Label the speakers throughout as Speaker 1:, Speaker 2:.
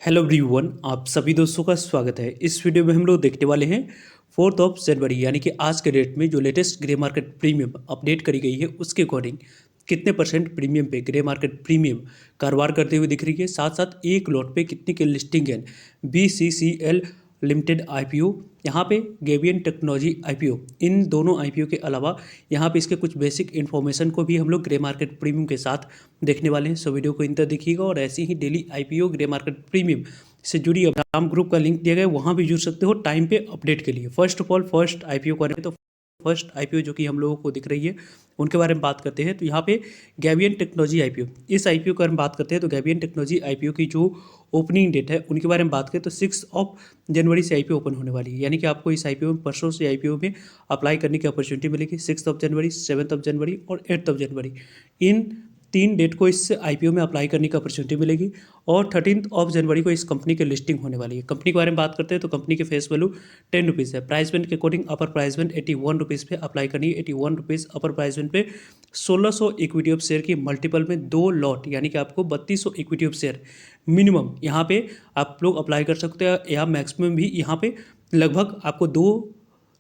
Speaker 1: Hello everyone, आप सभी दोस्तों का स्वागत है। इस वीडियो में हम लोग देखने वाले हैं 4 जनवरी यानी कि आज के डेट में जो latest grey market premium update करी गई है उसके अकॉर्डिंग कितने परसेंट प्रीमियम पे ग्रे मार्केट प्रीमियम कारोबार करते हुए दिख रही है, साथ साथ एक लॉट पे कितनी की लिस्टिंग है BCCL लिमिटेड आईपीओ, यहाँ पे गेवियन टेक्नोलॉजी आईपीओ, इन दोनों आईपीओ के अलावा यहाँ पे इसके कुछ बेसिक इन्फॉर्मेशन को भी हम लोग ग्रे मार्केट प्रीमियम के साथ देखने वाले हैं। सो वीडियो को इन तक देखिएगा और ऐसे ही daily IPO grey market premium से जुड़ी राम ग्रुप का लिंक दिया गया है, वहाँ भी जुड़ सकते हो टाइम पे अपडेट के लिए। First of all first IPO करें तो फर्स्ट आईपीओ जो कि हम लोगों को दिख रही है उनके बारे में बात करते हैं। तो यहाँ पे गैवियन टेक्नोलॉजी आईपीओ, इस आईपीओ के बारे में बात करते हैं। तो गैवियन टेक्नोलॉजी आईपीओ की जो ओपनिंग डेट है उनके बारे में बात करें तो 6 जनवरी से आईपीओ ओपन होने वाली है, यानी कि आपको इस आईपीओ में परसों से आईपीओ में अप्लाई करने की अपॉर्चुनिटी मिलेगी। 6 जनवरी, 7 जनवरी और 8 जनवरी, इन 3 डेट को इस आईपीओ में अप्लाई करने की अपॉर्चुनिटी मिलेगी। और 13 जनवरी को इस कंपनी की लिस्टिंग होने वाली है। कंपनी के बारे में बात करते हैं तो कंपनी के फेस वैल्यू 10 रुपीज़ है। प्राइस बैंड के अकॉर्डिंग अपर प्राइस बैंड 81 रुपीज़ पे अप्लाई करनी है। 81 रुपीज़ अपर प्राइस बैंड पे 1600 इक्विटी ऑफ शेयर की मल्टीपल में 2 लॉट, यानी कि आपको 3200 इक्विटी ऑफ शेयर मिनिमम यहाँ पे आप लोग अप्लाई कर सकते हैं, या मैक्सिमम भी यहाँ पे लगभग आपको 2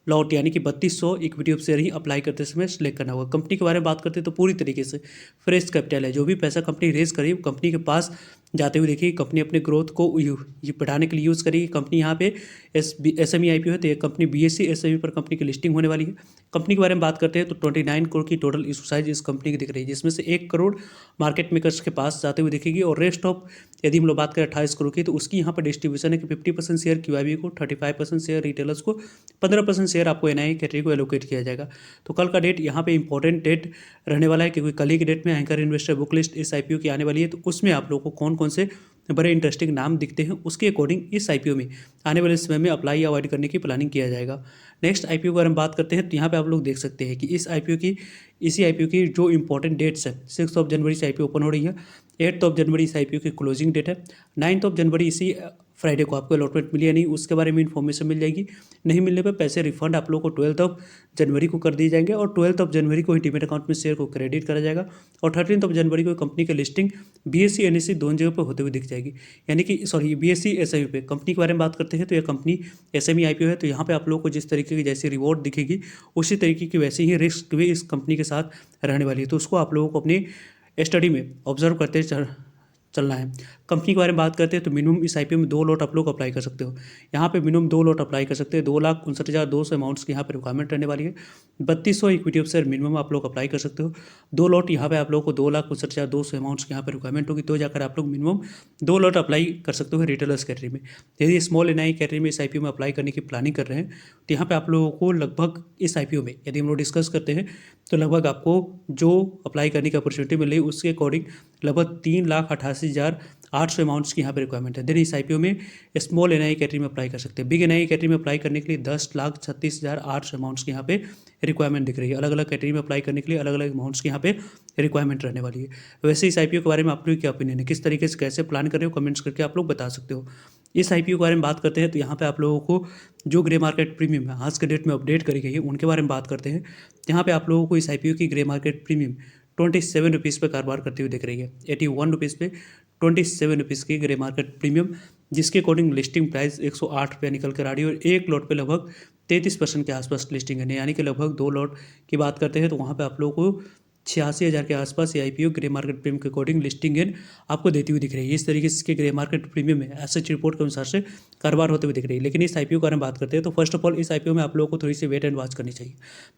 Speaker 1: लॉट यानी कि 3200 equity of share he apply करते समय सिलेक्ट करना होगा। कंपनी के बारे में बात करते हैं तो पूरी तरीके से फ्रेश कैपिटल है। जो भी पैसा कंपनी रेज करी कंपनी के पास जाते हुए देखिए, कंपनी अपने ग्रोथ को ये बढ़ाने के लिए यूज़ करेगी। कंपनी यहाँ पे SME आईपीओ है तो ये कंपनी BSE SME पर कंपनी की लिस्टिंग होने वाली है। कंपनी के बारे में बात करते हैं तो 29 करोड़ की टोटल इशू साइज इस कंपनी की दिख रही है, जिसमें से 1 करोड़ मार्केट मेकर्स के पास जाते हुए दिखेगी। और रेस्ट ऑफ यदि हम लोग बात करें 28 करोड़ की, तो उसकी यहाँ पर डिस्ट्रीब्यूशन है कि 50% शेयर QIB को, 35% शेयर रिटेलर्स को, 15% शेयर आपको NI कैटेगरी को एलोकेट किया जाएगा। तो कल का डेट यहाँ पे इंपॉर्टेंट डेट रहने वाला है, क्योंकि कल ही के डेट में एंकर इन्वेस्टर बुक लिस्ट इस आईपीओ की आने वाली है। तो उसमें आप लोगों को कौन कौन से बड़े इंटरेस्टिंग नाम दिखते हैं उसके अकॉर्डिंग इस आईपीओ में आने वाले समय में अप्लाई या अवॉइड करने की प्लानिंग किया जाएगा। नेक्स्ट आईपीओ की हम बात करते हैं तो यहाँ पे आप लोग देख सकते हैं कि इसी आईपीओ की जो इंपॉर्टेंट डेट्स है, 6 जनवरी से आईपीओ ओपन हो रही है। 8 जनवरी से आईपीओ की क्लोजिंग डेट है। 9 जनवरी इसी फ्राइडे को आपको अलॉटमेंट मिली या नहीं उसके बारे में इन्फॉर्मेशन मिल जाएगी। नहीं मिलने पर पैसे रिफंड आप लोगों को 12 जनवरी को कर दिए जाएंगे, और 12 जनवरी को ही डीमेट अकाउंट में शेयर को क्रेडिट करा जाएगा। और 13 जनवरी को कंपनी की लिस्टिंग BSE NSE दोनों जगह पर होते हुए दिख जाएगी, यानी कि BSE SME पे। कंपनी के बारे में बात करते हैं तो यह कंपनी SME आईपीओ है। तो यहाँ पे आप लोगों को जिस तरीके की जैसी रिवॉर्ड दिखेगी उसी तरीके की वैसे ही रिस्क भी इस कंपनी के साथ रहने वाली है। तो उसको आप लोगों को अपनी स्टडी में ऑब्जर्व करते चलना है। कंपनी के बारे में बात करते हैं तो मिनिमम इस आईपीओ में 2 लॉट आप लोग अप्लाई कर सकते हो। यहाँ पे मिनिमम 2 लॉट अप्लाई कर सकते हैं। 2,59,200 अमाउंट्स की यहाँ पे रिक्वायरमेंट रहने वाली है। 3200 इक्विटी ऑफ शेयर मिनिमम आप लोग अप्लाई कर सकते हो। 2 लॉट यहाँ पे आप लोग को 2,59,200 अमाउंट्स की यहाँ पे रिक्वायरमेंट होगी, तो जाकर आप लोग मिनिमम 2 लॉट अप्लाई कर सकते हो रिटेलर्स कैटेगरी में। यदि स्मॉल NI कैटेगरी में इस आईपीओ में अप्लाई करने की प्लानिंग कर रहे हैं तो यहाँ पे आप लोगों को लगभग इस आईपीओ में यदि हम लोग डिस्कस करते हैं तो लगभग आपको जो अप्लाई करने की अपॉर्चुनिटी मिल रही है उसके अकॉर्डिंग लगभग 3,88,800 अमाउंट्स की यहाँ पे रिक्वायरमेंट है। देन इस आईपीओ में स्मॉल NI कैटेगरी में अप्लाई कर सकते हैं। बिग NI कैटेगरी में अप्लाई करने के लिए 10,36,800 अमाउंट्स की यहाँ पे रिक्वायरमेंट दिख रही है। अलग अलग कैटेगरी में अप्लाई करने के लिए अलग अलग अमाउंट्स की यहाँ पे रिक्वायरमेंट रहने वाली है। वैसे इस आईपीओ के बारे में आप लोग क्या ओपिनियन है, किस तरीके से कैसे प्लान कर रहे हो, कमेंट्स करके आप लोग बता सकते हो। इस आईपीओ के बारे में बात करते हैं तो यहाँ पे आप लोगों को जो ग्रे मार्केट प्रीमियम है आज के डेट में अपडेट करी गई है उनके बारे में बात करते हैं। यहाँ पे आप लोगों को इस आईपीओ की ग्रे मार्केट प्रीमियम 27 रुपीज़ पर कारोबार करते हुए दिख रही है। 81 रुपीज़ पे 27 रुपीज़ की ग्रे मार्केट प्रीमियम, जिसके अकॉर्डिंग लिस्टिंग प्राइस 108 रुपये निकल कर आ रही है। और एक लॉट पे लगभग 33% के आसपास लिस्टिंग है, यानी कि लगभग 2 लॉट की बात करते हैं तो वहाँ पे आप लोगों को 86,000 के आसपास ये आईपीओ ग्रे मार्केट प्रीमियम के अकॉर्डिंग लिस्टिंग इन आपको देती हुई दिख रही है। इस तरीके से इसके ग्रे मार्केट प्रीमियम में एसएच रिपोर्ट के अनुसार से कारोबार होते हुए दिख रही है। लेकिन इस आईपीओ के बारे में बात करते हैं तो फर्स्ट ऑफ ऑल इस आईपीओ में आप लोगों को थोड़ी सी वेट एंड वॉच करनी चाहिए।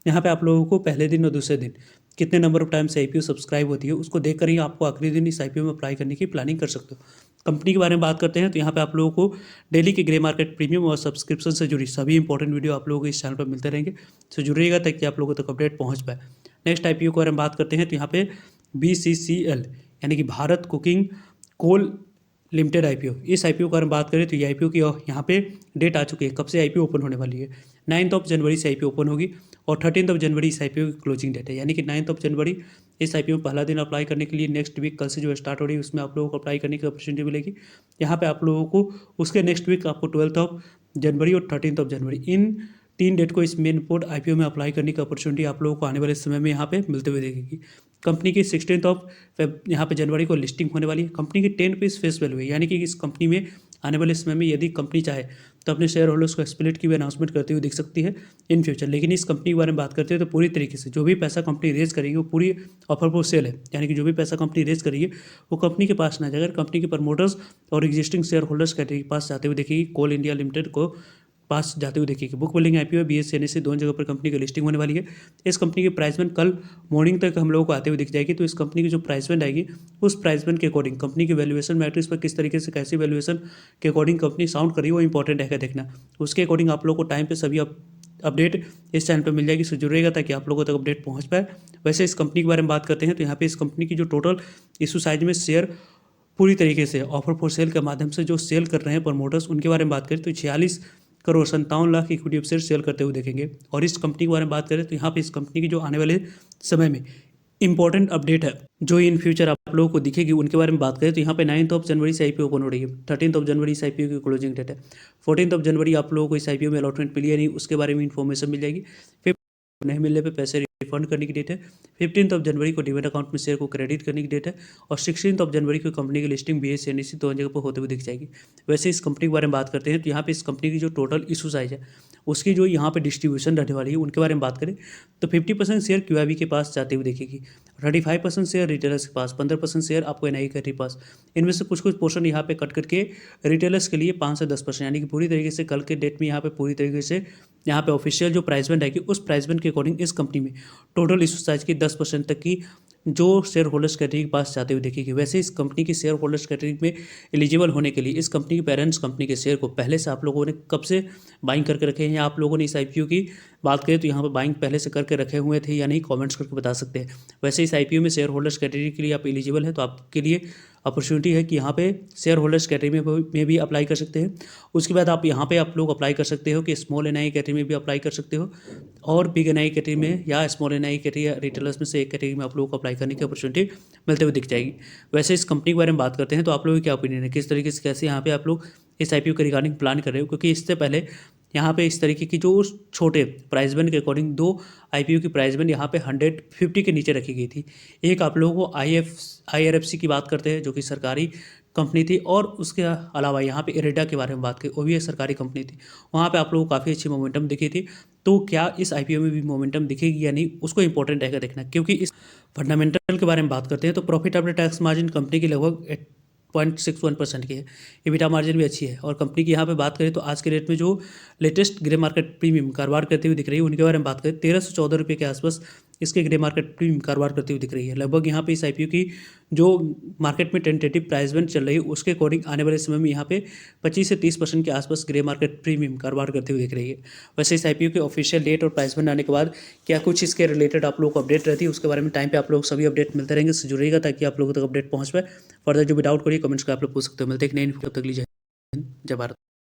Speaker 1: यहाँ पे आप लोगों को पहले दिन और दूसरे दिन कितने नंबर ऑफ टाइम से आईपीओ सब्सक्राइब होती है उसको देखकर ही आपको आखिरी दिन इस आईपीओ में अप्लाई करने की प्लानिंग कर सकते हो। कंपनी के बारे में बात करते हैं तो यहाँ पे आप लोगों को डेली के ग्रे मार्केट प्रीमियम और सब्सक्रिप्शन से जुड़ी सभी इंपॉर्टेंट वीडियो आप लोगों को इस चैनल पर मिलते रहेंगे। तो जुड़िएगा ताकि आप लोगों तक अपडेट पहुँच पाए। नेक्स्ट आईपीओ के बारे में बात करते हैं तो यहाँ पे BCCL यानी कि Bharat cooking coal limited IPO, इस आईपीओ के बारे में बात करें तो ये आईपीओ की यहाँ पे डेट आ चुकी है, कब से आईपीओ ओपन होने वाली है। 9 जनवरी से आईपीओ ओपन होगी और 13 जनवरी इस आईपीओ की क्लोजिंग डेट है, यानी कि 9 जनवरी इस आईपीओ में पहला दिन अप्लाई करने के लिए। नेक्स्ट वीक कल से जो स्टार्ट हो रही है उसमें आप लोगों को अप्लाई करने की अपॉर्चुनिटी मिलेगी। यहाँ पे आप लोगों को उसके नेक्स्ट वीक आपको 12 जनवरी और 13 जनवरी इन 3 डेट को इस मेन पोर्ट आईपीओ में अप्लाई करने की अपॉर्चुनिटी आप लोगों को आने वाले समय में यहाँ पे मिलते हुए देखेगी। कंपनी की 16 ऑफ यहाँ पे जनवरी को लिस्टिंग होने वाली है। कंपनी की 10 रुपीज़ फेस वैल्यू है, यानी कि इस कंपनी में आने वाले समय में यदि कंपनी चाहे तो अपने शेयर होल्डर्स को स्प्लिट की भी अनाउंसमेंट करते हुए दिख सकती है इन फ्यूचर। लेकिन इस कंपनी के बारे में बात करते हैं तो पूरी तरीके से जो भी पैसा कंपनी रेज करेगी वो पूरी ऑफर फॉर सेल है, यानी कि जो भी पैसा कंपनी रेज करेगी वो कंपनी के पास ना जाकर कंपनी के प्रमोटर्स और एग्जिस्टिंग शेयर होल्डर्स कैटेगरी के पास जाते हुए देखेगी, कोल इंडिया लिमिटेड को पास जाते हुए देखिए। Book building IPO BSc NSC दोनों जगह पर कंपनी की लिस्टिंग होने वाली है। इस कंपनी की प्राइस बैंड कल मॉर्निंग तक हम लोगों को आते हुए दिख जाएगी। तो इस कंपनी की जो प्राइस बैंड आएगी उस प्राइस बैंड के अकॉर्डिंग कंपनी की वैल्यूएशन मैट्रिक्स पर किस तरीके से कैसी वैल्यूएशन के अकॉर्डिंग कंपनी साउंड करी वो इंपॉर्टेंट है देखना। उसके अकॉर्डिंग आप लोग को टाइम पे सभी अपडेट इस चैनल पर मिल जाएगी, सो जुड़ेगा ताकि आप लोगों तक अपडेट पहुंच पाए। वैसे इस कंपनी के बारे में बात करते हैं तो यहाँ पे इस कंपनी की जो टोटल इशू साइज में शेयर पूरी तरीके से ऑफर फॉर सेल के माध्यम से जो सेल कर रहे हैं प्रमोटर्स उनके बारे में बात करें तो 46 crore 57 lakh equity share sale करते हुए देखेंगे। और इस कंपनी के बारे में बात करें तो यहाँ पे इस कंपनी की जो आने वाले समय में इंपॉर्टेंट अपडेट है जो इन फ्यूचर आप लोगों को दिखेगी उनके बारे में बात करें तो यहाँ पे 9 जनवरी से आईपीओ ओपन हो रही है, 13 जनवरी से आईपीओ की क्लोजिंग डेट है, 14 जनवरी आप लोगों को इस आईपीओ में अलॉटमेंट मिली है नहीं उसके बारे में इन्फॉर्मेशन मिल जाएगी। फिर नहीं मिलने पे पैसे रिफंड करने की डेट है। 15 जनवरी को डीमेट अकाउंट में शेयर को क्रेडिट करने की डेट है। और 16 जनवरी को कंपनी की लिस्टिंग बीएससी एनएससी दोनों जगह पर होते हुए दिख जाएगी। वैसे इस कंपनी के बारे में बात करते हैं तो यहाँ पे इस कंपनी की जो टोटल इशू साइज है उसकी जो यहाँ पे डिस्ट्रीब्यूशन रहने वाली है उनके बारे में बात करें तो 50% शेयर क्यूआईबी के पास जाते हुए देखेगी, 35% शेयर रिटेलर्स के पास, 15% शेयर आपको एनआई के पास। इनमें से कुछ कुछ पोर्शन यहाँ पे कट करके रिटेलर्स के लिए 5 से 10%, यानी कि पूरी तरीके से कल के डेट में यहाँ पे पूरी तरीके से यहाँ पे ऑफिशियल जो प्राइस बैंड आएगी उस प्राइस बैंड के अकॉर्डिंग इस कंपनी में टोटल इशू साइज की 10% तक की जो शेयर होल्डर्स कैटेगरी के पास जाते हुए देखेगी। वैसे इस कंपनी की शेयर होल्डर्स कैटेगरी में एलिजिबल होने के लिए इस कंपनी की पेरेंट्स कंपनी के शेयर को पहले से आप लोगों ने कब से बाइंग करके रखे हैं या आप लोगों ने इस आईपीओ की बात करें तो यहाँ पर बाइंग पहले से करके रखे हुए थे या नहीं, कमेंट्स करके बता सकते हैं। वैसे इस आईपीओ में शेयर होल्डर्स कैटेगरी के लिए आप एलिजिबल है तो आपके लिए अपॉर्चुनिटी है कि यहाँ पे शेयर होल्डर्स कैटेगरी में भी अप्लाई कर सकते हैं। उसके बाद आप यहाँ पे आप लोग अप्लाई कर सकते हो कि स्मॉल एनआई कैटेगरी में भी अप्लाई कर सकते हो और बिग एनआई कैटेगरी में या स्मॉल एनआई कैटेगरी या रिटेलर्स में से एक कैटेगरी में आप लोगों को अप्लाई करने की अपॉर्चुनिटी मिलते हुए दिख जाएगी। वैसे इस कंपनी के बारे में बात करते हैं तो आप लोगों की क्या ओपिनियन है, किस तरीके से कैसे यहाँ पे आप लोग इस आईपीओ के रिगार्डिंग प्लान कर रहे हो, क्योंकि इससे पहले यहाँ पे इस तरीके की जो छोटे प्राइस बैंड के अकॉर्डिंग दो आईपीओ की प्राइस बैंड यहाँ पे 150 के नीचे रखी गई थी। एक आप लोगों को IRFC की बात करते हैं जो कि सरकारी कंपनी थी, और उसके अलावा यहाँ पे इरेडा के बारे में बात करें वो भी एक सरकारी कंपनी थी, वहाँ पे आप लोगों को काफ़ी अच्छी मोमेंटम दिखी थी। तो क्या इस आईपीओ में भी मोमेंटम दिखेगी या नहीं उसको इंपॉर्टेंट रहेगा देखना, क्योंकि इस फंडामेंटल के बारे में बात करते हैं तो profit after tax margin company की लगभग 0.61% की है, EBITDA मार्जिन भी अच्छी है। और कंपनी की यहाँ पे बात करें तो आज के रेट में जो लेटेस्ट ग्रे मार्केट प्रीमियम कारोबार करते हुए दिख रही है उनके बारे में बात करें 1314 रुपये के आसपास इसके ग्रे मार्केट प्रीमियम कारोबार करती हुई दिख रही है। लगभग यहाँ पे इस आईपीओ की जो मार्केट में टेंटेटिव प्राइस बैंड चल रही है उसके अकॉर्डिंग आने वाले समय में यहाँ पे 25 से 30% के आसपास ग्रे मार्केट प्रीमियम कारोबार करते हुए दिख रही है। वैसे इस आईपीओ के ऑफिशियल डेट और प्राइस बैंड आने के बाद क्या कुछ इसके रिलेटेड आप लोग को अपडेट रहती है उसके बारे में टाइम पे आप लोग सभी अपडेट मिलते रहेंगे, इससे जुड़ेगा ताकि आप लोगों तक अपडेट पहुँच पाए। फर्दर जो भी डाउट करिए कमेंट्स का आप लोग पूछ सकते हो। मिलते हैं एक नई वीडियो, तब तक लीजिए जय भारत।